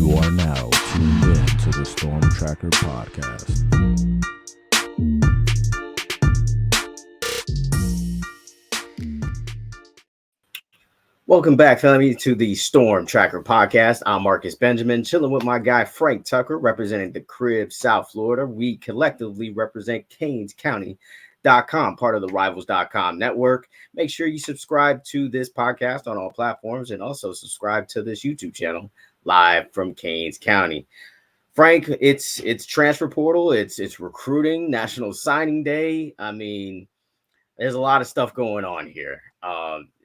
You are now tuned in to the Storm Tracker podcast. Welcome back, family, to the Storm Tracker podcast. I'm Marcus Benjamin, chilling with my guy Frank Tucker, representing the Crib, South Florida. We collectively represent CanesCounty.com, part of the Rivals.com network. Make sure you subscribe to this podcast on all platforms and also subscribe to this YouTube channel live from Canes County. Frank, it's transfer portal, it's recruiting, National Signing Day. I mean, there's a lot of stuff going on here,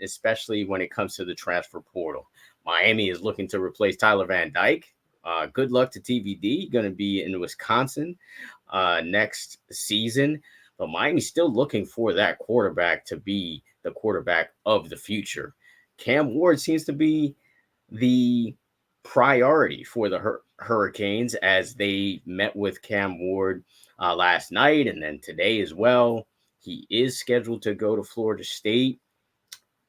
especially when it comes to the transfer portal. Miami is looking to replace Tyler Van Dyke. Good luck to TVD. Going to be in Wisconsin next season. But Miami's still looking for that quarterback to be the quarterback of the future. Cam Ward seems to be the priority for the Hurricanes, as they met with Cam Ward last night and then today as well. He is scheduled to go to Florida State.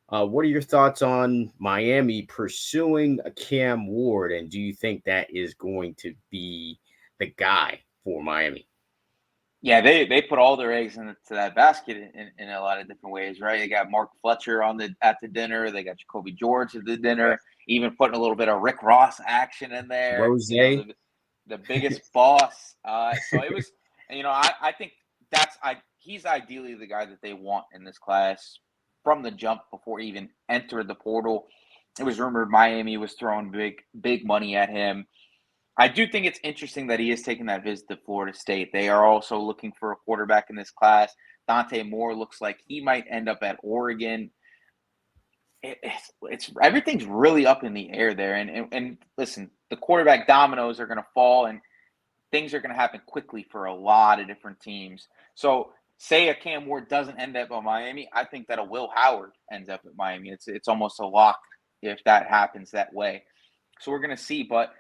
What are your thoughts on Miami pursuing a Cam Ward, and do you think that is going to be the guy for Miami? Yeah, they put all their eggs into that basket in a lot of different ways, right? They got Mark Fletcher at the dinner. They got Jacoby George at the dinner. Even putting a little bit of Rick Ross action in there. Rose, the biggest boss. So it was, I think he's ideally the guy that they want in this class from the jump before he even entered the portal. It was rumored Miami was throwing big money at him. I do think it's interesting that he is taking that visit to Florida State. They are also looking for a quarterback in this class. Dante Moore looks like he might end up at Oregon. It's everything's really up in the air there. And listen, the quarterback dominoes are going to fall, and things are going to happen quickly for a lot of different teams. So say a Cam Ward doesn't end up at Miami, I think that a Will Howard ends up at Miami. It's almost a lock if that happens that way. So we're going to see. But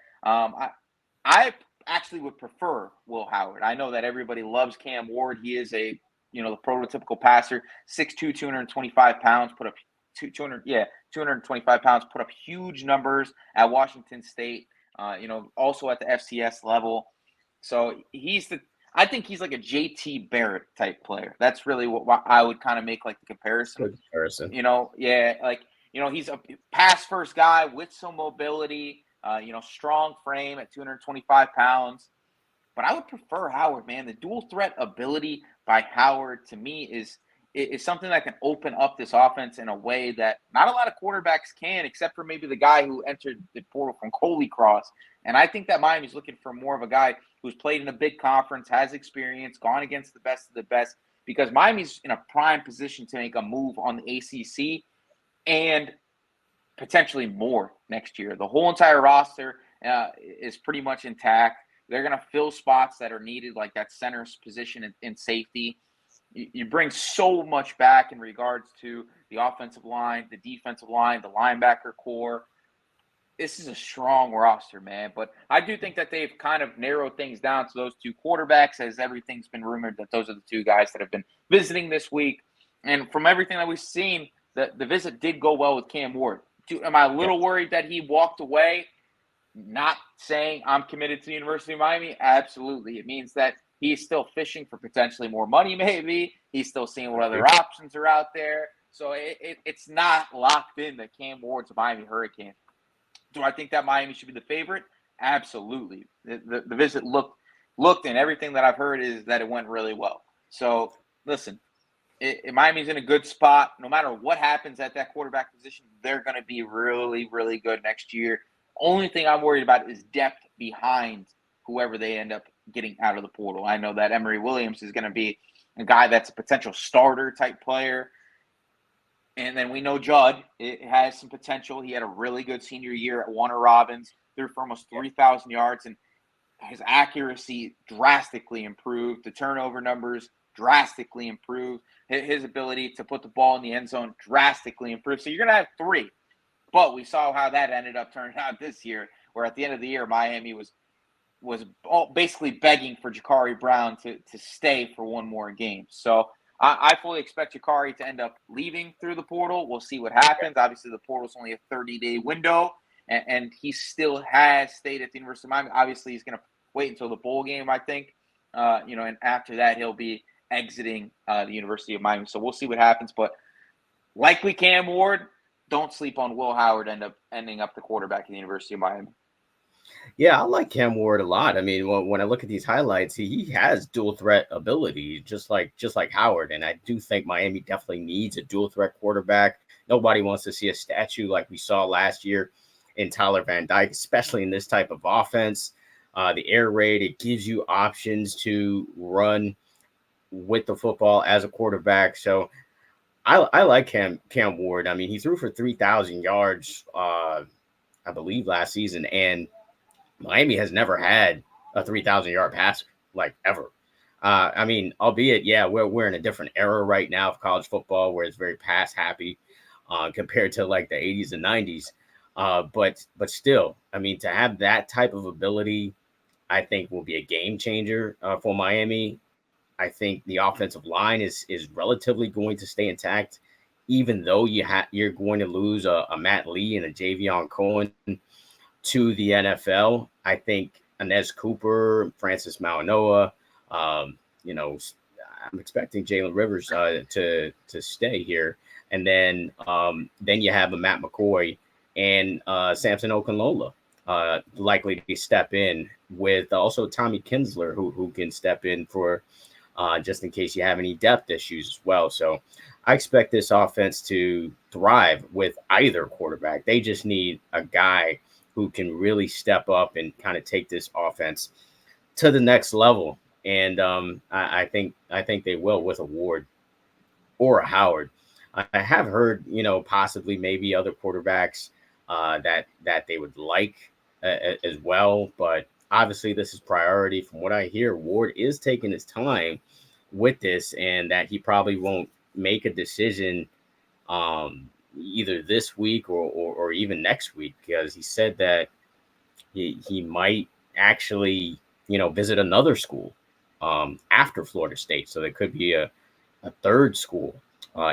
I actually would prefer Will Howard. I know that everybody loves Cam Ward. He is the prototypical passer, 6'2", 225 pounds, put up 225 pounds, put up huge numbers at Washington State, also at the FCS level. So I think he's like a JT Barrett type player. That's really what I would kind of make like the comparison. Good comparison. He's a pass first guy with some mobility. Strong frame at 225 pounds. But I would prefer Howard, man. The dual threat ability by Howard, to me, is something that can open up this offense in a way that not a lot of quarterbacks can, except for maybe the guy who entered the portal from Holy Cross. And I think that Miami's looking for more of a guy who's played in a big conference, has experience, gone against the best of the best, because Miami's in a prime position to make a move on the ACC and potentially more next year. The whole entire roster is pretty much intact. They're going to fill spots that are needed, like that center position in safety. You bring so much back in regards to the offensive line, the defensive line, the linebacker core. This is a strong roster, man. But I do think that they've kind of narrowed things down to those two quarterbacks, as everything's been rumored that those are the two guys that have been visiting this week. And from everything that we've seen, the visit did go well with Cam Ward. Am I a little worried that he walked away not saying I'm committed to the University of Miami? Absolutely. It means that he's still fishing for potentially more money, maybe. He's still seeing what other options are out there. So it's not locked in that Cam Ward's a Miami Hurricane. Do I think that Miami should be the favorite? Absolutely. The visit looked, and everything that I've heard is that it went really well. So, listen, Miami's in a good spot. No matter what happens at that quarterback position, they're going to be really, really good next year. Only thing I'm worried about is depth behind whoever they end up getting out of the portal. I know that Emory Williams is going to be a guy that's a potential starter type player. And then we know Judd, it has some potential. He had a really good senior year at Warner Robins, threw for almost 3,000 yards, and his accuracy drastically improved. The turnover numbers drastically improved. His ability to put the ball in the end zone drastically improved. So you're going to have three. But we saw how that ended up turning out this year, where at the end of the year, Miami was basically begging for Ja'Carri Brown to stay for one more game. So I fully expect Ja'Carri to end up leaving through the portal. We'll see what happens. Obviously, the portal's only a 30-day window, and he still has stayed at the University of Miami. Obviously, he's going to wait until the bowl game, I think. And after that, he'll be exiting the University of Miami. So we'll see what happens. But likely Cam Ward, don't sleep on Will Howard ending up the quarterback at the University of Miami. Yeah, I like Cam Ward a lot. I mean, when I look at these highlights, he has dual threat ability, just like Howard. And I do think Miami definitely needs a dual threat quarterback. Nobody wants to see a statue like we saw last year in Tyler Van Dyke, especially in this type of offense. The air raid, it gives you options to run with the football as a quarterback. So I like Cam Ward. I mean, he threw for 3,000 yards, I believe, last season, and Miami has never had a 3,000-yard passer, like, ever. I mean, albeit, yeah, we're in a different era right now of college football where it's very pass happy compared to like the 80s and 90s. But still, I mean, to have that type of ability, I think will be a game changer for Miami. I think the offensive line is relatively going to stay intact, even though you're going to lose a Matt Lee and a Javion Cohen to the NFL. I think Inez Cooper, Francis Mauanoa, I'm expecting Jalen Rivers to stay here, and then you have a Matt McCoy and Samson Okunlola likely to step in, with also Tommy Kinsler who can step in for just in case you have any depth issues as well. So I expect this offense to thrive with either quarterback. They just need a guy who can really step up and kind of take this offense to the next level. And I think they will with a Ward or a Howard. I have heard, possibly maybe other quarterbacks that they would like as well. But obviously this is priority. From what I hear, Ward is taking his time with this, and that he probably won't make a decision either this week or even next week, because he said that he might actually, visit another school after Florida State. So there could be a third school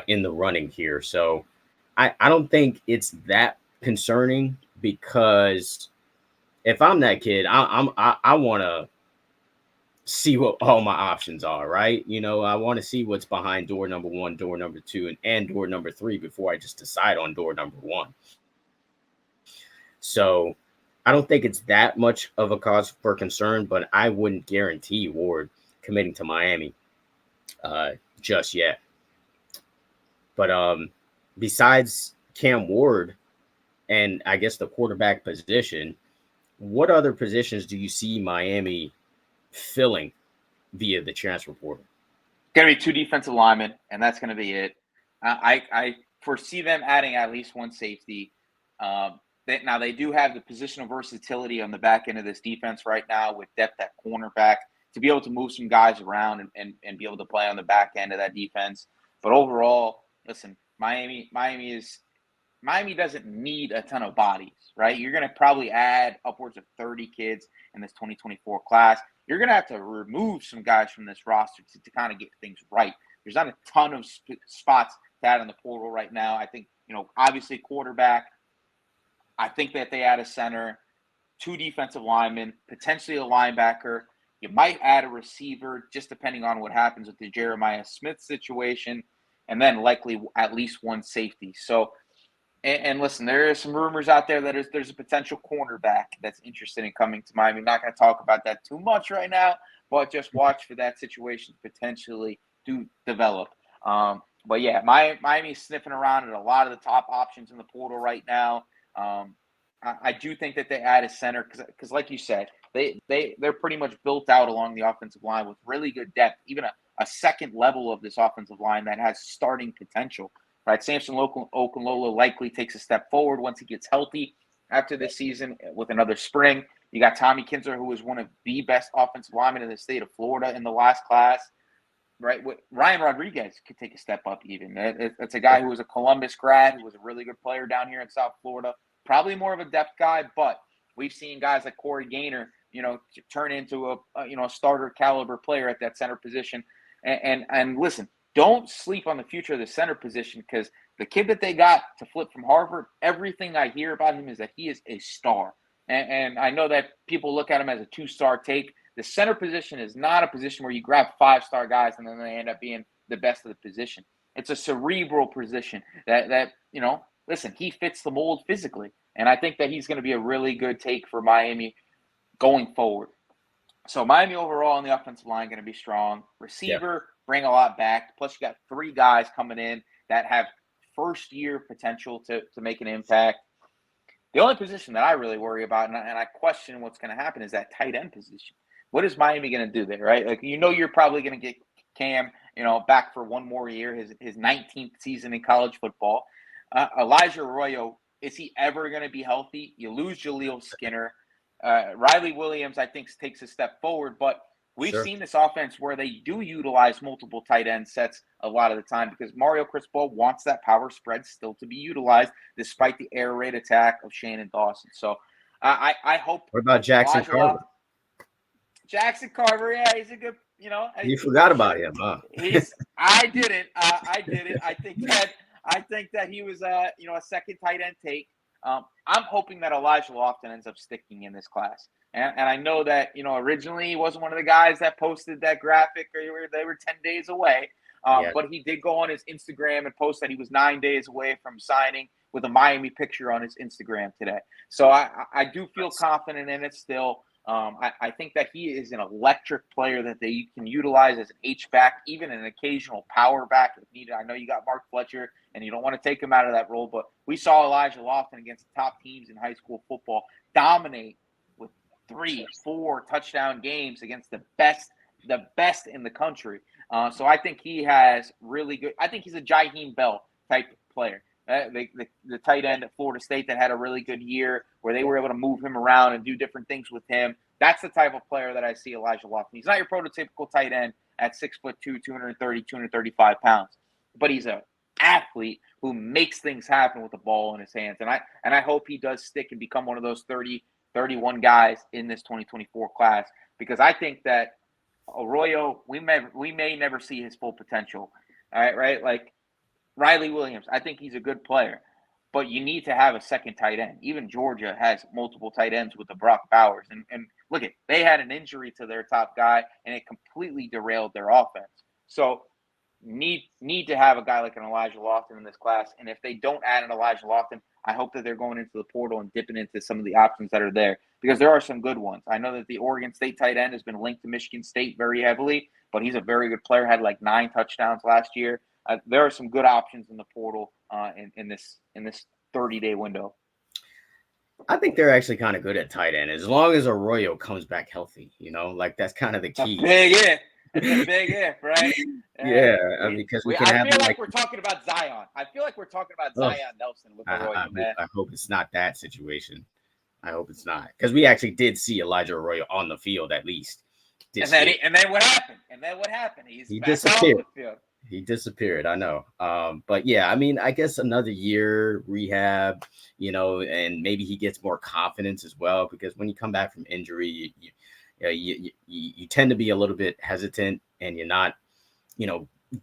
in the running here. So I don't think it's that concerning, because if I'm that kid, I want to see what all my options are, right? I want to see what's behind door number 1, door number 2, and door number 3 before I just decide on door number 1. So I don't think it's that much of a cause for concern, but I wouldn't guarantee Ward committing to Miami just yet. But besides Cam Ward and I guess the quarterback position, what other positions do you see Miami filling via the transfer portal? Going to be 2 defensive linemen, and that's going to be it. I foresee them adding at least 1 safety. Now, they do have the positional versatility on the back end of this defense right now with depth at cornerback to be able to move some guys around and be able to play on the back end of that defense. But overall, listen, Miami doesn't need a ton of bodies, right? You're going to probably add upwards of 30 kids in this 2024 class. You're going to have to remove some guys from this roster to kind of get things right. There's not a ton of spots to add in the portal right now. I think, obviously quarterback. I think that they add a center, 2 defensive linemen, potentially a linebacker. You might add a receiver, just depending on what happens with the Jeremiah Smith situation, and then likely at least 1 safety. So, and listen, there are some rumors out there that there's a potential cornerback that's interested in coming to Miami. I'm not going to talk about that too much right now, but just watch for that situation to potentially do develop. But yeah, Miami's sniffing around at a lot of the top options in the portal right now. I do think that they add a center because, like you said, they're pretty much built out along the offensive line with really good depth, even a second level of this offensive line that has starting potential. Right, Samson Okunlola likely takes a step forward once he gets healthy after this season with another spring. You got Tommy Kinsler, who was one of the best offensive linemen in the state of Florida in the last class. Right, Ryan Rodriguez could take a step up even. It's a guy who was a Columbus grad, who was a really good player down here in South Florida. Probably more of a depth guy, but we've seen guys like Corey Gaynor, turn into a starter caliber player at that center position. And listen, don't sleep on the future of the center position, because the kid that they got to flip from Harvard, everything I hear about him is that he is a star. And I know that people look at him as a 2-star take. The center position is not a position where you grab 5-star guys and then they end up being the best of the position. It's a cerebral position that listen, he fits the mold physically. And I think that he's going to be a really good take for Miami going forward. So Miami overall on the offensive line going to be strong. Receiver, bring a lot back. Plus you got 3 guys coming in that have first-year potential to make an impact. The only position that I really worry about, and I question what's going to happen, is that tight end position. What is Miami going to do there, right? Like, you're probably going to get Cam, back for one more year, his 19th season in college football. Elijah Arroyo, is he ever going to be healthy? You lose Jaleel Skinner. Riley Williams, I think, takes a step forward, but we've seen this offense where they do utilize multiple tight end sets a lot of the time because Mario Cristobal wants that power spread still to be utilized despite the air raid attack of Shannon Dawson. So I hope. What about Jackson Carver? Jackson Carver, yeah, he's a good, You forgot about him, huh? I didn't. I think that he was a second tight end take. I'm hoping that Elijah Lofton ends up sticking in this class. And I know that, originally he wasn't one of the guys that posted that graphic or they were 10 days away. But he did go on his Instagram and post that he was 9 days away from signing with a Miami picture on his Instagram today. So I do feel confident in it still. I think that he is an electric player that they can utilize as an H-back, even an occasional power back if needed. I know you got Mark Fletcher, and you don't want to take him out of that role, but we saw Elijah Lofton against top teams in high school football dominate with 3-4 touchdown games against the best in the country. So I think he has really good – I think he's a Jaheim Bell type player. The tight end at Florida State that had a really good year where they were able to move him around and do different things with him. That's the type of player that I see Elijah Lofton. He's not your prototypical tight end at 6'2", 230, 235 pounds, but he's an athlete who makes things happen with the ball in his hands. And I hope he does stick and become one of those 30, 31 guys in this 2024 class, because I think that Arroyo, we may never see his full potential. All right? Like, Riley Williams, I think he's a good player, but you need to have a second tight end. Even Georgia has multiple tight ends with the Brock Bowers. And look, they had an injury to their top guy, and it completely derailed their offense. So need to have a guy like an Elijah Lofton in this class. And if they don't add an Elijah Lofton, I hope that they're going into the portal and dipping into some of the options that are there, because there are some good ones. I know that the Oregon State tight end has been linked to Michigan State very heavily, but he's a very good player, had like 9 touchdowns last year. There are some good options in the portal in this 30-day window. I think they're actually kind of good at tight end as long as Arroyo comes back healthy. Like that's kind of the key. It's a big if, right? Because I feel like we're talking about Zion. I feel like we're talking about Zion Nelson with Arroyo. I hope it's not that situation. I hope it's not, because we actually did see Elijah Arroyo on the field at least. And then what happened? He disappeared. Off the field. He disappeared. I know. But yeah, I mean, I guess another year rehab, and maybe he gets more confidence as well, because when you come back from injury, you tend to be a little bit hesitant, and you're not,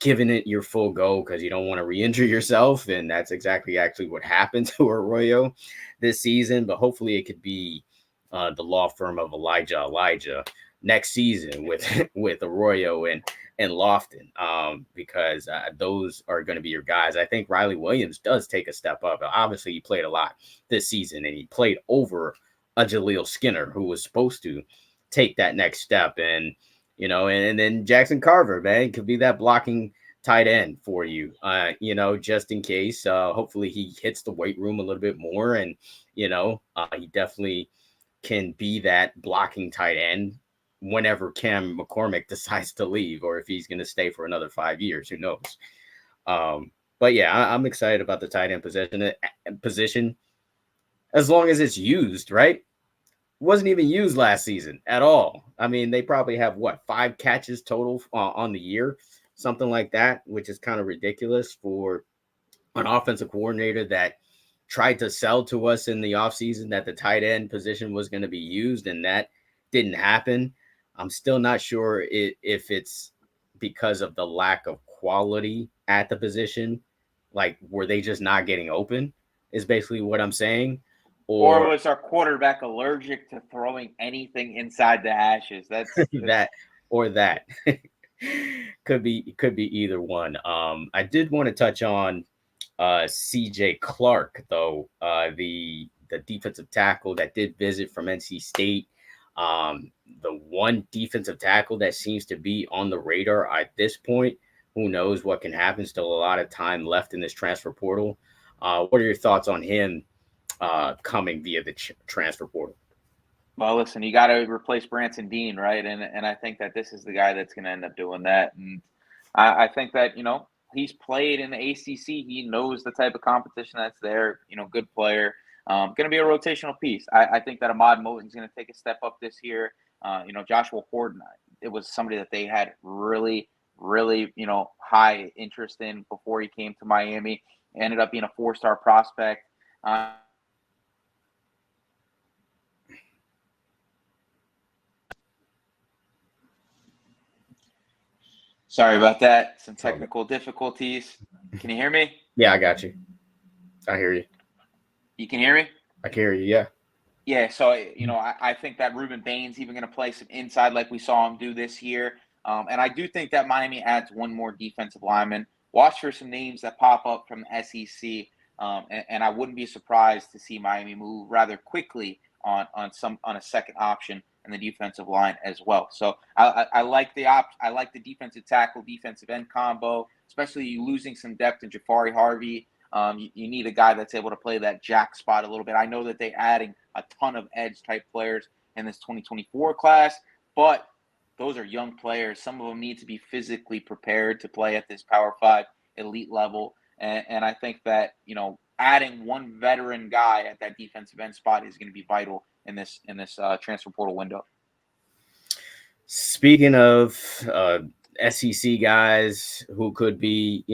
giving it your full go because you don't want to re-injure yourself. And that's exactly actually what happened to Arroyo this season. But hopefully it could be the law firm of Elijah next season with Arroyo and Lofton, because those are going to be your guys. I think Riley Williams does take a step up. Obviously, he played a lot this season, and he played over a Jaleel Skinner, who was supposed to take that next step. And, and then Jackson Carver, man, could be that blocking tight end for you, just in case. Hopefully he hits the weight room a little bit more, and, he definitely can be that blocking tight end whenever Cam McCormick decides to leave, or if he's going to stay for another 5 years, who knows? But yeah, I'm excited about the tight end position as long as it's used, right? Wasn't even used last season at all. I mean, they probably have 5 catches total on the year, something like that, which is kind of ridiculous for an offensive coordinator that tried to sell to us in the offseason that the tight end position was going to be used, and that didn't happen. I'm still not sure if it's because of the lack of quality at the position, Like, were they just not getting open? Is basically what I'm saying. Or Or was our quarterback allergic to throwing anything inside the hashes? That's that, or that could be either one. I did want to touch on CJ Clark, though, the defensive tackle that did visit from NC State. The one defensive tackle that seems to be on the radar at this point. Who knows what can happen? Still a lot of time left in this transfer portal. What are your thoughts on him coming via the transfer portal? Well, listen, you got to replace Branson Dean, right? And I think that this is the guy that's going to end up doing that. And I think that he's played in the ACC. He knows the type of competition that's there. Good player. Going to be a rotational piece. I think that Ahmad Moten's going to take a step up this year. Joshua Horton, it was somebody that they had really, really, high interest in before he came to Miami. Ended up being a 4-star prospect. Sorry about that. Some technical difficulties. Can you hear me? Yeah, I got you. I hear you. You can hear me? I can hear you, yeah. Yeah, so, I think that Ruben Bain's even going to play some inside like we saw him do this year. And I do think that Miami adds one more defensive lineman. Watch for some names that pop up from the SEC. And I wouldn't be surprised to see Miami move rather quickly on a second option in the defensive line as well. So I like I like the defensive tackle, defensive end combo, especially you losing some depth in Jafari Harvey. You need a guy that's able to play that jack spot a little bit. I know that they're adding a ton of edge type players in this 2024 class, but those are young players. Some of them need to be physically prepared to play at this Power 5 elite level. And I think that, adding one veteran guy at that defensive end spot is going to be vital in this transfer portal window. Speaking of SEC guys who could be,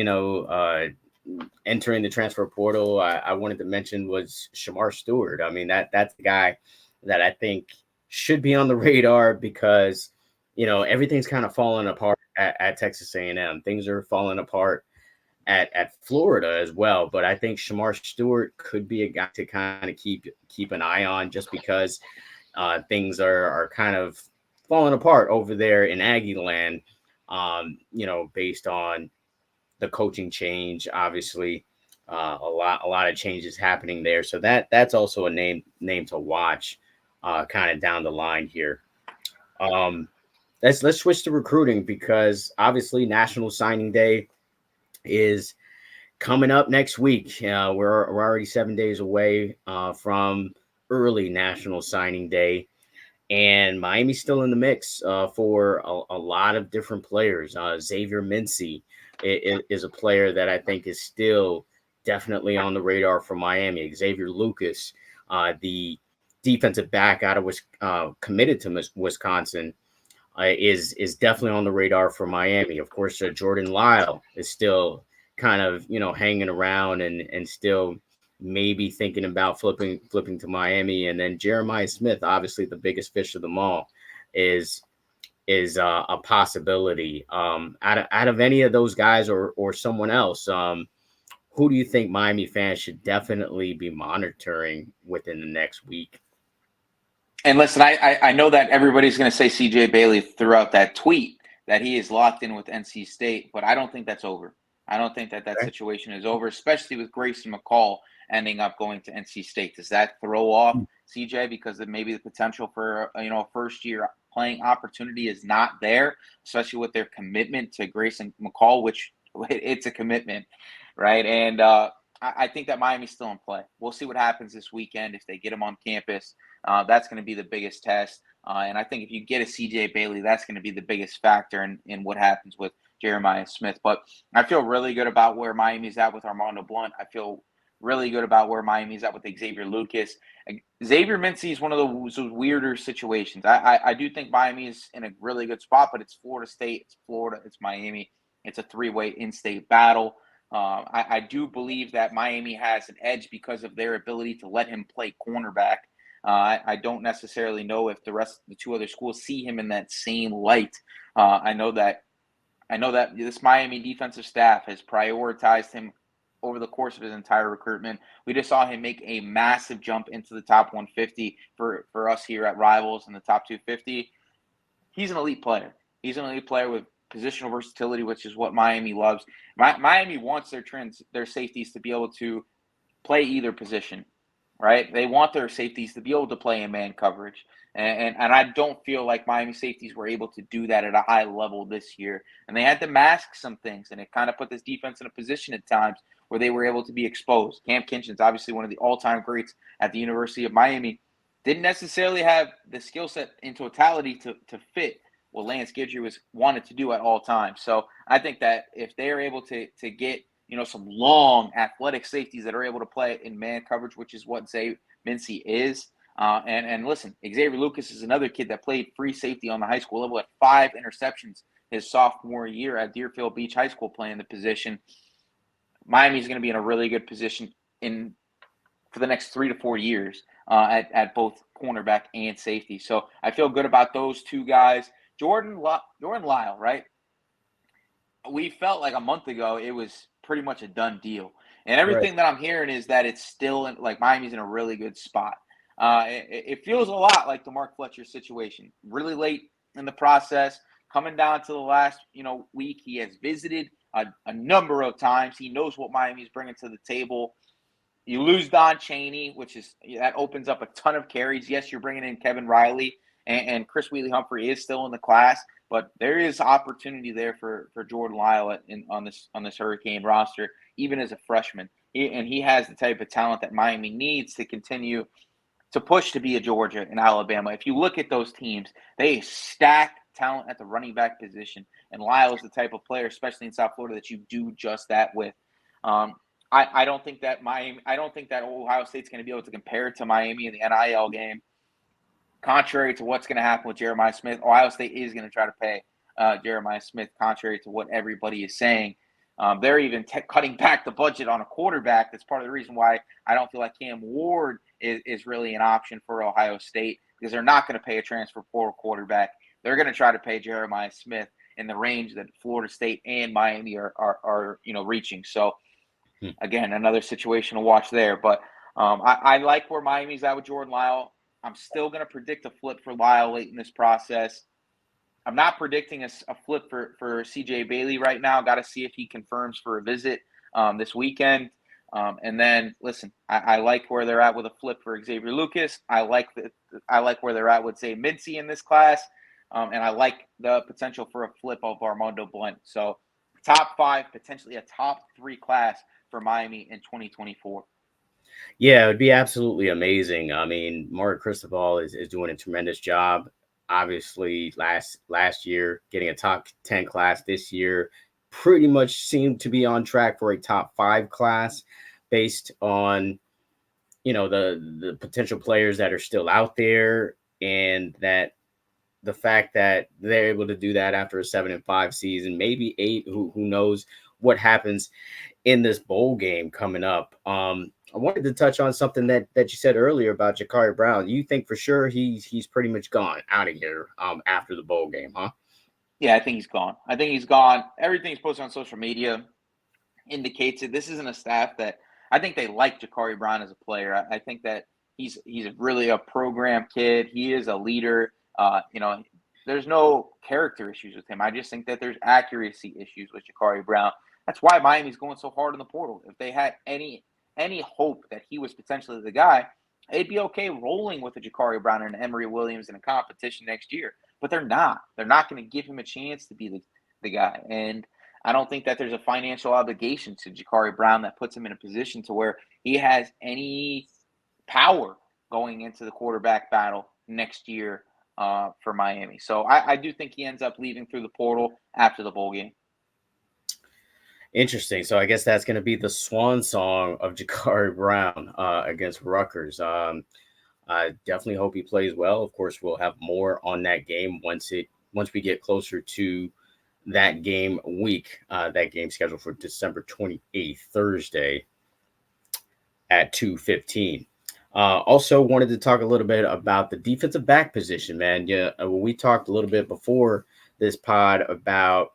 entering the transfer portal, I wanted to mention was Shamar Stewart. I mean, that's the guy that I think should be on the radar because, everything's kind of falling apart at Texas A&M. Things are falling apart at Florida as well. But I think Shamar Stewart could be a guy to kind of keep an eye on just because things are kind of falling apart over there in Aggie land, based on the coaching change, obviously, a lot of changes happening there. So that's also a name to watch, kind of down the line here. Let's switch to recruiting because obviously National Signing Day is coming up next week. We're already 7 days away from early National Signing Day. And Miami's still in the mix for a lot of different players. Xavier Mincy is a player that I think is still definitely on the radar for Miami. Xavier Lucas, the defensive back out of committed to Wisconsin, is definitely on the radar for Miami. Of course, Jordan Lyle is still kind of hanging around and still maybe thinking about flipping to Miami. And then Jeremiah Smith, obviously the biggest fish of them all, is a possibility. Out of any of those guys or someone else, who do you think Miami fans should definitely be monitoring within the next week? And listen, I know that everybody's going to say CJ Bailey throughout that tweet that he is locked in with NC State, but I don't think that's over. I don't think that situation is over, especially with Grayson McCall ending up going to NC State. Does that throw off CJ because of maybe the potential for a first year playing opportunity is not there, especially with their commitment to Grayson McCall, which it's a commitment, right? And I think that Miami's still in play. We'll see what happens this weekend if they get him on campus. That's going to be the biggest test. And I think if you get a CJ Bailey, that's going to be the biggest factor in what happens with Jeremiah Smith. But I feel really good about where Miami's at with Armando Blunt. I feel really good about where Miami's at with Xavier Lucas. Xavier Mincy is one of those weirder situations. I do think Miami is in a really good spot, but it's Florida State, it's Florida, it's Miami. It's a three-way in-state battle. I do believe that Miami has an edge because of their ability to let him play cornerback. I don't necessarily know if the two other schools see him in that same light. I know that this Miami defensive staff has prioritized him over the course of his entire recruitment. We just saw him make a massive jump into the top 150 for us here at Rivals in the top 250. He's an elite player. He's an elite player with positional versatility, which is what Miami loves. Miami wants their safeties to be able to play either position, right? They want their safeties to be able to play in man coverage. And I don't feel like Miami safeties were able to do that at a high level this year. And they had to mask some things, and it kind of put this defense in a position at times where they were able to be exposed. Cam Kinchin's obviously one of the all-time greats at the University of Miami. Didn't necessarily have the skill set in totality to fit what Lance Guidry wanted to do at all times. So I think that if they're able to get some long athletic safeties that are able to play in man coverage, which is what Zay Mincy is. And listen, Xavier Lucas is another kid that played free safety on the high school level at 5 interceptions his sophomore year at Deerfield Beach High School playing the position. Miami's going to be in a really good position for the next 3 to 4 years at both cornerback and safety. So I feel good about those two guys. Jordan Lyle, right? We felt like a month ago it was pretty much a done deal. And everything that I'm hearing is that it's still like Miami's in a really good spot. It feels a lot like the Mark Fletcher situation. Really late in the process, coming down to the last week. He has visited a number of times. He knows what Miami's bringing to the table. You lose Don Chaney, that opens up a ton of carries. Yes, you're bringing in Kevin Riley, and Chris Wheatley-Humphrey is still in the class, but there is opportunity there for Jordan Lyle on this Hurricane roster, even as a freshman. He has the type of talent that Miami needs to continue to push to be a Georgia and Alabama. If you look at those teams, they stack talent at the running back position, and Lyle is the type of player, especially in South Florida, that you do just that with. I don't think that Ohio State's going to be able to compare to Miami in the NIL game. Contrary to what's going to happen with Jeremiah Smith, Ohio State is going to try to pay Jeremiah Smith, contrary to what everybody is saying. They're even cutting back the budget on a quarterback. That's part of the reason why I don't feel like Cam Ward is really an option for Ohio State, because they're not going to pay a transfer portal quarterback. They're going to try to pay Jeremiah Smith in the range that Florida State and Miami are reaching. So, again, another situation to watch there. But I like where Miami's at with Jordan Lyle. I'm still going to predict a flip for Lyle late in this process. I'm not predicting a flip for CJ Bailey right now. Got to see if he confirms for a visit this weekend. And then, listen, I like where they're at with a flip for Xavier Lucas. I like where they're at with, say, Mincy in this class. And I like the potential for a flip of Armando Blunt. So top 5, potentially a top 3 class for Miami in 2024. Yeah, it would be absolutely amazing. I mean, Mark Cristobal is doing a tremendous job. Obviously, last year, getting a top 10 class this year, pretty much seemed to be on track for a top 5 class based on, the potential players that are still out there, and that the fact that they're able to do that after a 7-5 season, maybe 8, who knows what happens in this bowl game coming up. I wanted to touch on something that you said earlier about Jakari Brown. You think for sure he's pretty much gone out of here after the bowl game, huh? Yeah, I think he's gone. Everything he's posted on social media indicates it. This isn't a staff that I think they like Jakari Brown as a player. I think that he's really a program kid. He is a leader. There's no character issues with him. I just think that there's accuracy issues with Jakari Brown. That's why Miami's going so hard in the portal. If they had any hope that he was potentially the guy, they'd be okay rolling with a Jakari Brown and Emory Williams in a competition next year. But they're not. They're not going to give him a chance to be the guy. And I don't think that there's a financial obligation to Jakari Brown that puts him in a position to where he has any power going into the quarterback battle next year for Miami. So I do think he ends up leaving through the portal after the bowl game. Interesting. So I guess that's going to be the swan song of Jakari Brown against Rutgers. I definitely hope he plays well. Of course, we'll have more on that game once we get closer to that game week. That game scheduled for December 28th, Thursday at 2:15. Also wanted to talk a little bit about the defensive back position, man. Yeah, we talked a little bit before this pod about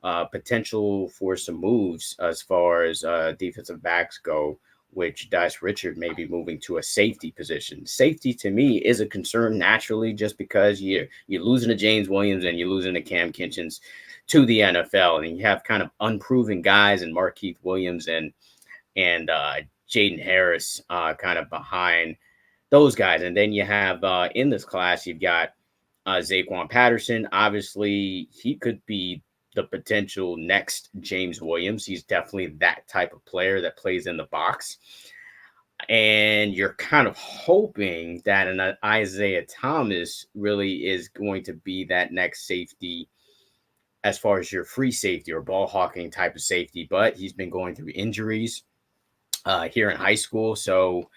potential for some moves as far as defensive backs go, which Dice Richard may be moving to a safety position. Safety to me is a concern naturally, just because you're losing to James Williams and you're losing to Cam Kinchens to the NFL, and you have kind of unproven guys in Markeith Williams and Jaden Harris kind of behind those guys. And then you have in this class, you've got Zaquan Patterson. Obviously, he could be the potential next James Williams. He's definitely that type of player that plays in the box. And you're kind of hoping that an Isaiah Thomas really is going to be that next safety as far as your free safety or ball hawking type of safety. But he's been going through injuries here in high school. So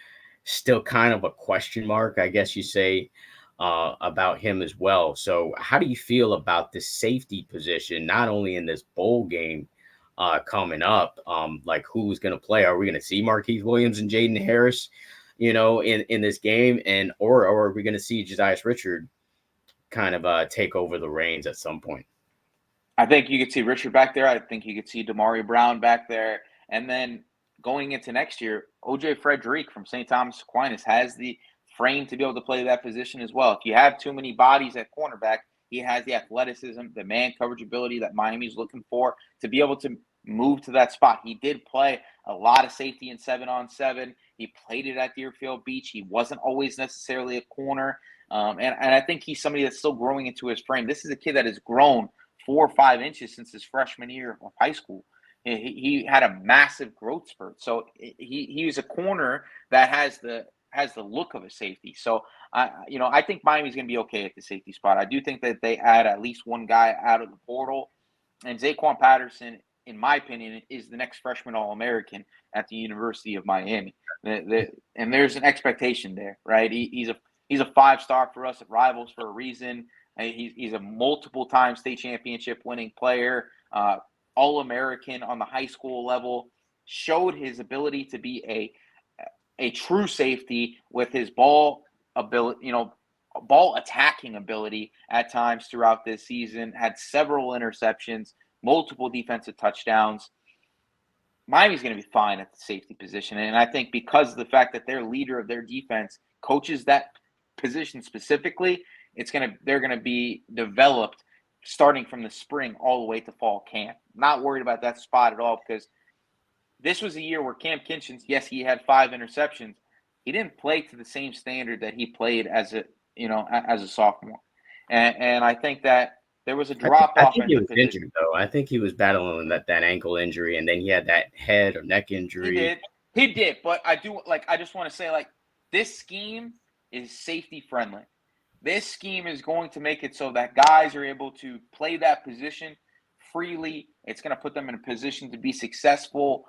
still kind of a question mark, I guess you say, about him as well. So how do you feel about the safety position, not only in this bowl game coming up, like who's going to play? Are we going to see Markeith Williams and Jaden Harris, in this game, or are we going to see Josiah Richard kind of take over the reins at some point? I think you could see Richard back there. I think you could see Damari Brown back there. And then going into next year, OJ Frederick from St. Thomas Aquinas has the frame to be able to play that position as well. If you have too many bodies at cornerback, he has the athleticism, the man coverage ability that Miami's looking for to be able to move to that spot. He did play a lot of safety in 7-on-7. He played it at Deerfield Beach. He wasn't always necessarily a corner. And I think he's somebody that's still growing into his frame. This is a kid that has grown 4 or 5 inches since his freshman year of high school. He had a massive growth spurt. So he was a corner that has the look of a safety. So I think Miami's going to be okay at the safety spot. I do think that they add at least one guy out of the portal, and Zaquan Patterson, in my opinion, is the next freshman All-American at the University of Miami. And there's an expectation there, right? He's a 5-star for us at Rivals for a reason. He's a multiple-time state championship winning player, All-American on the high school level, showed his ability to be a true safety with his ball ability, ball attacking ability at times throughout this season, had several interceptions, multiple defensive touchdowns. Miami's going to be fine at the safety position. And I think because of the fact that their leader of their defense coaches that position specifically, they're going to be developed starting from the spring all the way to fall camp. Not worried about that spot at all, because this was a year where Cam Kinchens, yes, he had 5 interceptions. He didn't play to the same standard that he played as a sophomore. And I think that there was a drop off. I think he was injured, though. I think he was battling that ankle injury, and then he had that head or neck injury. He did. But I just want to say, this scheme is safety friendly. This scheme is going to make it so that guys are able to play that position freely. It's going to put them in a position to be successful.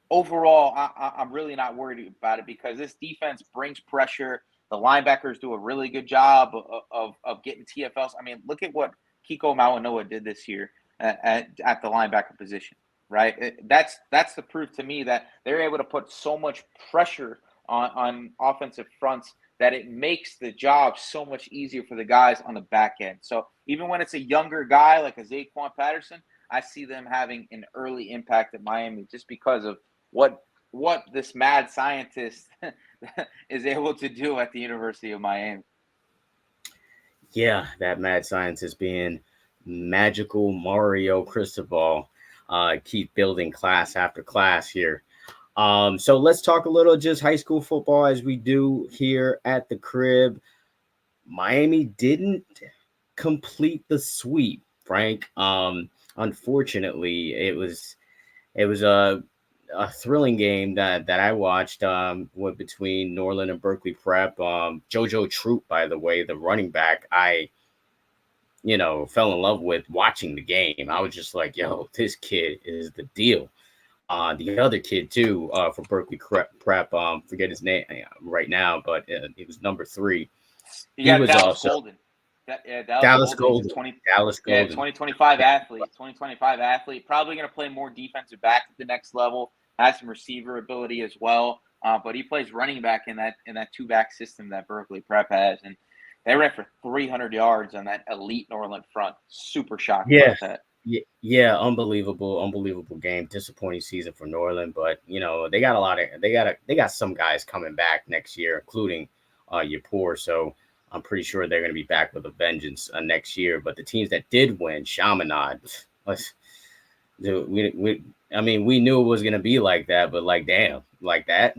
Overall, I'm really not worried about it, because this defense brings pressure. The linebackers do a really good job of getting TFLs. I mean, look at what Kiko Mawanoa did this year at the linebacker position, right? That's the proof to me that they're able to put so much pressure on offensive fronts that it makes the job so much easier for the guys on the back end. So even when it's a younger guy like a Zaquan Patterson, I see them having an early impact at Miami just because of what this mad scientist is able to do at the University of Miami. Yeah, that mad scientist being magical Mario Cristobal. Keep building class after class here. So let's talk a little just high school football as we do here at the crib. Miami didn't complete the sweep, Frank. Unfortunately, it was a thrilling game that I watched with between Norland and Berkeley Prep. JoJo Troop, by the way, the running back, I fell in love with watching the game. I was just like, yo, this kid is the deal. The other kid too, for Berkeley Prep, forget his name right now, but he was number 3. He was Dallas Golden. Dallas Golden. 2025 athlete. 2025 athlete. Probably going to play more defensive back at the next level. Has some receiver ability as well. But he plays running back in that 2-back system that Berkeley Prep has, and they ran for 300 yards on that elite Norland front. Super shocked about that. Yeah, unbelievable game. Disappointing season for New Orleans, but they got a lot of they got some guys coming back next year, including Yapor. So I'm pretty sure they're going to be back with a vengeance next year. But the teams that did win, Chaminade, let's I mean, we knew it was going to be like that, but like, damn, like that,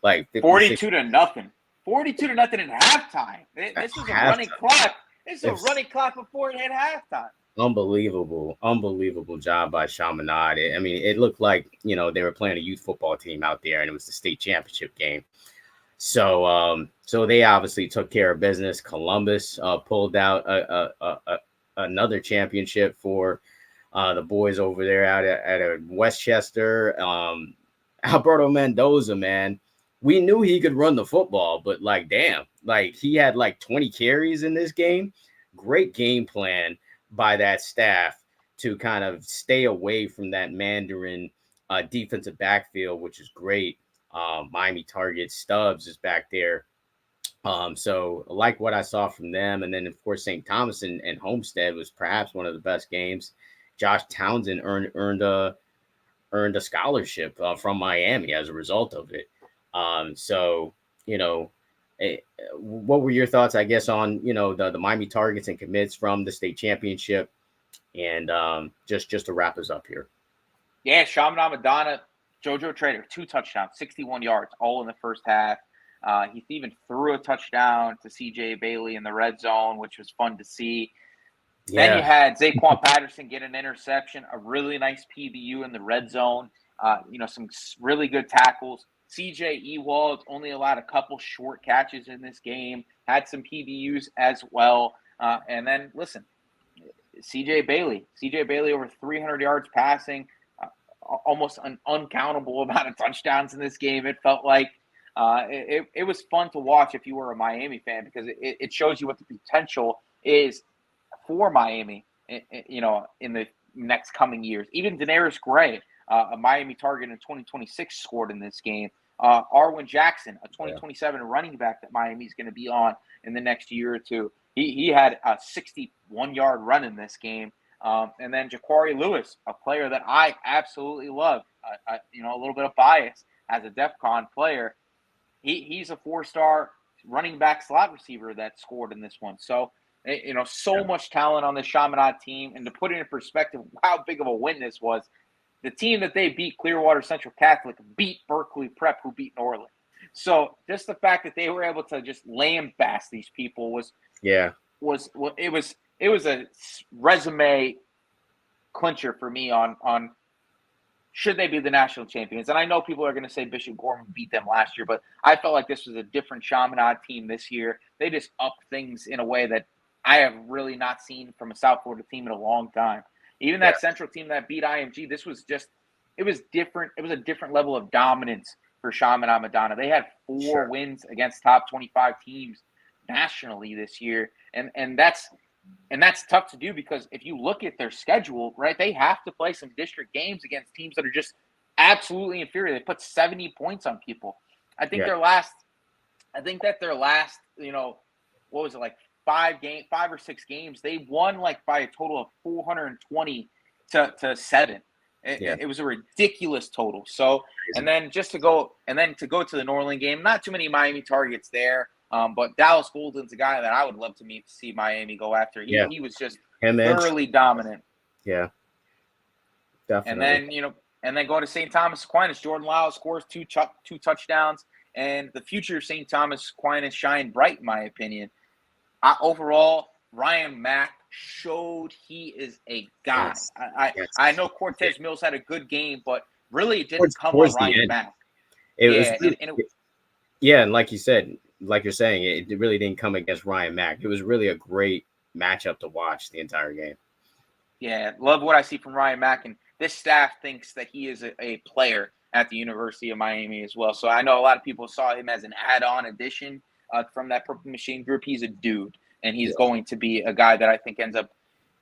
like 56 42 to nothing. 42 to nothing in halftime. This was a running clock. This is a running clock before it hit halftime. Unbelievable job by Chaminade. I mean, it looked like, they were playing a youth football team out there, and it was the state championship game. So they obviously took care of business. Columbus pulled out another championship for the boys over there out at Westchester. Alberto Mendoza, man, we knew he could run the football, but like, damn, like he had like 20 carries in this game. Great game plan by that staff to kind of stay away from that Mandarin defensive backfield, which is great. Miami target Stubbs is back there. So I like what I saw from them. And then, of course, St. Thomas and Homestead was perhaps one of the best games. Josh Townsend earned a scholarship from Miami as a result of it. So, what were your thoughts, I guess, on, the Miami targets and commits from the state championship? And just to wrap us up here. Yeah, Chaminade Madonna, JoJo Trader, 2 touchdowns, 61 yards, all in the first half. He even threw a touchdown to CJ Bailey in the red zone, which was fun to see. Yeah. Then you had Zaquan Patterson get an interception, a really nice PBU in the red zone, some really good tackles. CJ Ewald only allowed a couple short catches in this game, had some PBUs as well. And then, listen, CJ Bailey over 300 yards passing, almost an uncountable amount of touchdowns in this game. It felt like it was fun to watch if you were a Miami fan, because it shows you what the potential is for Miami, in the next coming years. Even Daenerys Gray, a Miami target in 2026, scored in this game. Arwin Jackson, a 2027 running back that Miami's going to be on in the next year or two. He had a 61-yard run in this game. And then Jaquari Lewis, a player that I absolutely love, a little bit of bias as a DEFCON player. He's a 4-star running back slot receiver that scored in this one. So, much talent on the Chaminade team. And to put it in perspective, how big of a win this was, the team that they beat, Clearwater Central Catholic, beat Berkeley Prep, who beat New Orleans. So just the fact that they were able to just lambast these people was a resume clincher for me on should they be the national champions. And I know people are going to say Bishop Gorman beat them last year, but I felt like this was a different Chaminade team this year. They just upped things in a way that I have really not seen from a South Florida team in a long time. Even that Central team that beat IMG, it was different. It was a different level of dominance for Chaminade Madonna. They had 4 wins against top 25 teams nationally this year. And that's tough to do, because if you look at their schedule, right, they have to play some district games against teams that are just absolutely inferior. They put 70 points on people. I think their last, what was it, like 5 or 6 games, they won like by a total of 420 to 7. It was a ridiculous total. So, and then to go to the New Orleans game, not too many Miami targets there. But Dallas Golden's a guy that I would love to see Miami go after. He was just thoroughly dominant. Yeah, definitely. And then going to St. Thomas Aquinas, Jordan Lyles scores 2 touchdowns, and the future of St. Thomas Aquinas shined bright, in my opinion. Overall, Ryan Mack showed he is a guy. Yes. I know Cortez Mills had a good game, but really it didn't come on Ryan Mack. And like you said, like you're saying, it really didn't come against Ryan Mack. It was really a great matchup to watch the entire game. Yeah, love what I see from Ryan Mack, and this staff thinks that he is a player at the University of Miami as well. So I know a lot of people saw him as an add-on addition from that Purple Machine group. He's a dude, and he's going to be a guy that I think ends up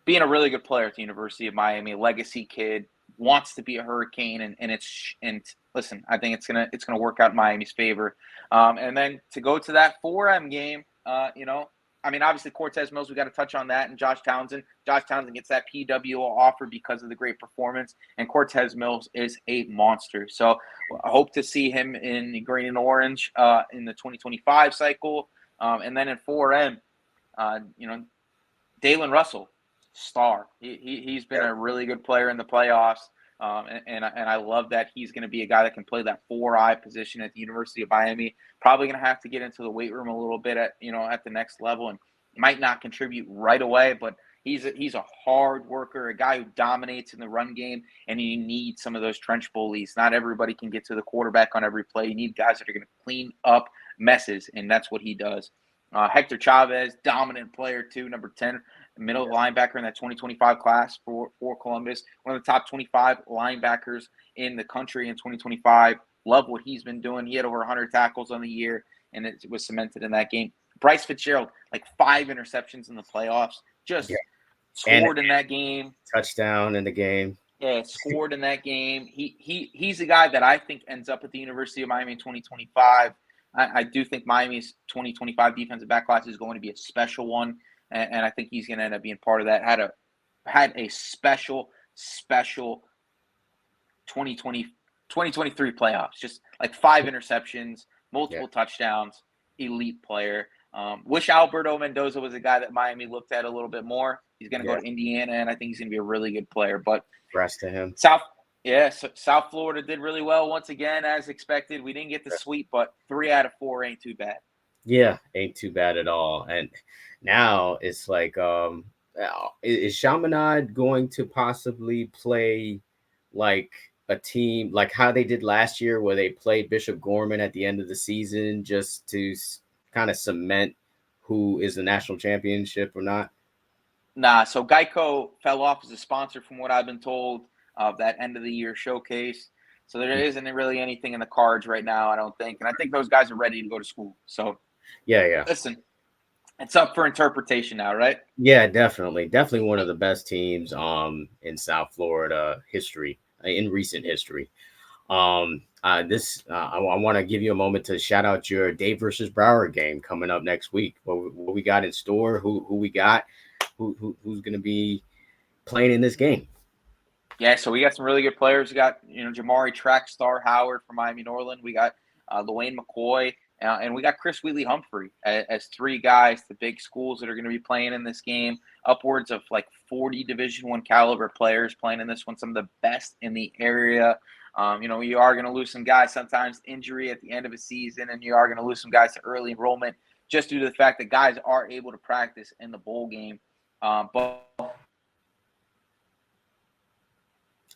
being a really good player at the University of Miami. Legacy kid, wants to be a Hurricane, and listen, I think it's gonna work out in Miami's favor. And then to go to that 4M game, I mean, obviously Cortez Mills, we got to touch on that, and Josh Townsend. Josh Townsend gets that PWO offer because of the great performance, and Cortez Mills is a monster. So I hope to see him in green and orange in the 2025 cycle. And then in 4M, Dalen Russell, star. He's been a really good player in the playoffs. And I love that he's going to be a guy that can play that 4I position at the University of Miami. Probably going to have to get into the weight room a little bit at the next level, and might not contribute right away, but he's a hard worker, a guy who dominates in the run game, and you need some of those trench bullies. Not everybody can get to the quarterback on every play. You need guys that are going to clean up messes, and that's what he does. Hector Chavez, dominant player too, number 10, middle linebacker in that 2025 class for Columbus. One of the top 25 linebackers in the country in 2025. Love what he's been doing. He had over 100 tackles on the year, and it was cemented in that game. Bryce Fitzgerald, like 5 interceptions in the playoffs, just scored in that game. Touchdown in the game. Yeah, scored in that game. He's a guy that I think ends up at the University of Miami in 2025. I do think Miami's 2025 defensive back class is going to be a special one, and I think he's going to end up being part of that. Had a special 2023 playoffs, just like 5 interceptions, multiple touchdowns, elite player. Wish Alberto Mendoza was a guy that Miami looked at a little bit more. He's going to go to Indiana, and I think he's going to be a really good player. But rest to him. South Florida did really well once again, as expected. We didn't get the sweep, but 3 out of 4 ain't too bad. Yeah, ain't too bad at all. And now it's like, is Chaminade going to possibly play like a team like how they did last year, where they played Bishop Gorman at the end of the season just to kind of cement who is the national championship or not? Nah, so Geico fell off as a sponsor from what I've been told of that end of the year showcase. So there isn't really anything in the cards right now, I don't think. And I think those guys are ready to go to school. So yeah. Listen, it's up for interpretation now, right? Yeah, definitely. Definitely one of the best teams in South Florida history, in recent history. I want to give you a moment to shout out your Dave versus Broward game coming up next week. What we got in store, who we got, who's going to be playing in this game. Yeah, so we got some really good players. We got, Jamari Trackstar Howard from Miami Norland. We got Dwayne McCoy, and we got Chris Wheatley Humphrey as 3 guys, the big schools that are going to be playing in this game. Upwards of like 40 Division I caliber players playing in this one, some of the best in the area. You are going to lose some guys, sometimes injury at the end of a season, and you are going to lose some guys to early enrollment just due to the fact that guys are able to practice in the bowl game. But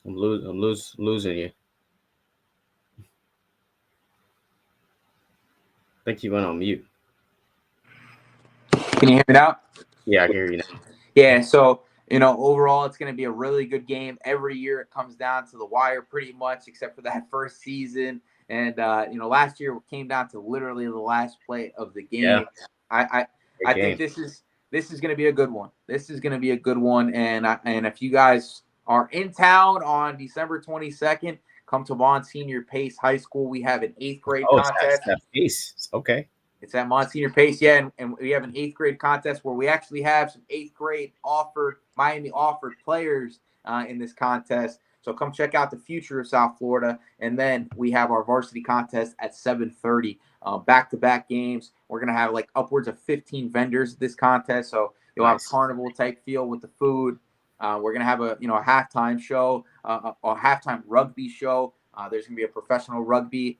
I'm losing you. I think you went on mute. Can you hear me now? Yeah, I hear you now. Yeah, so, overall, it's going to be a really good game. Every year it comes down to the wire pretty much, except for that first season. And, last year it came down to literally the last play of the game. Yeah. I think this is going to be a good one. This is going to be a good one. And if you guys are in town on December 22nd, come to Monsignor Pace High School. We have an 8th grade contest. That's Pace. Okay. It's at Monsignor Pace, and we have an 8th grade contest where we actually have some 8th grade Miami offered players in this contest. So come check out the future of South Florida, and then we have our varsity contest at 7:30. Back-to-back games. We're gonna have like upwards of 15 vendors at this contest, so you'll have a carnival type feel with the food. We're gonna have a halftime show, a halftime rugby show. There's gonna be a professional rugby,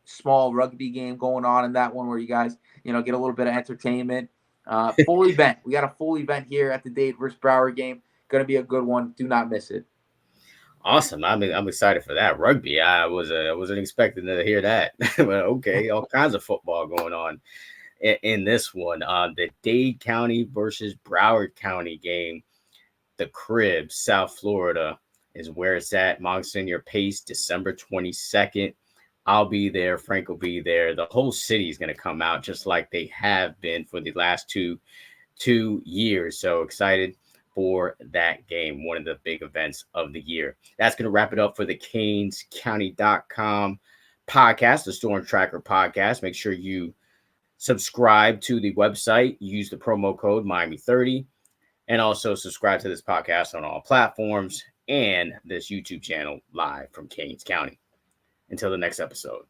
small rugby game going on in that one where you guys, get a little bit of entertainment. Full event. We got a full event here at the Dade versus Broward game. Going to be a good one. Do not miss it. Awesome. I'm excited for that. Rugby. I wasn't expecting to hear that. But okay, all kinds of football going on in this one. The Dade County versus Broward County game. The Crib, South Florida is where it's at. Monsignor Pace, December 22nd. I'll be there. Frank will be there. The whole city is going to come out just like they have been for the last two years. So excited for that game. One of the big events of the year. That's going to wrap it up for the CanesCounty.com podcast, the Storm Tracker podcast. Make sure you Subscribe to the website. Use the promo code Miami30. And also subscribe to this podcast on all platforms and this YouTube channel live from Kings County. Until the next episode.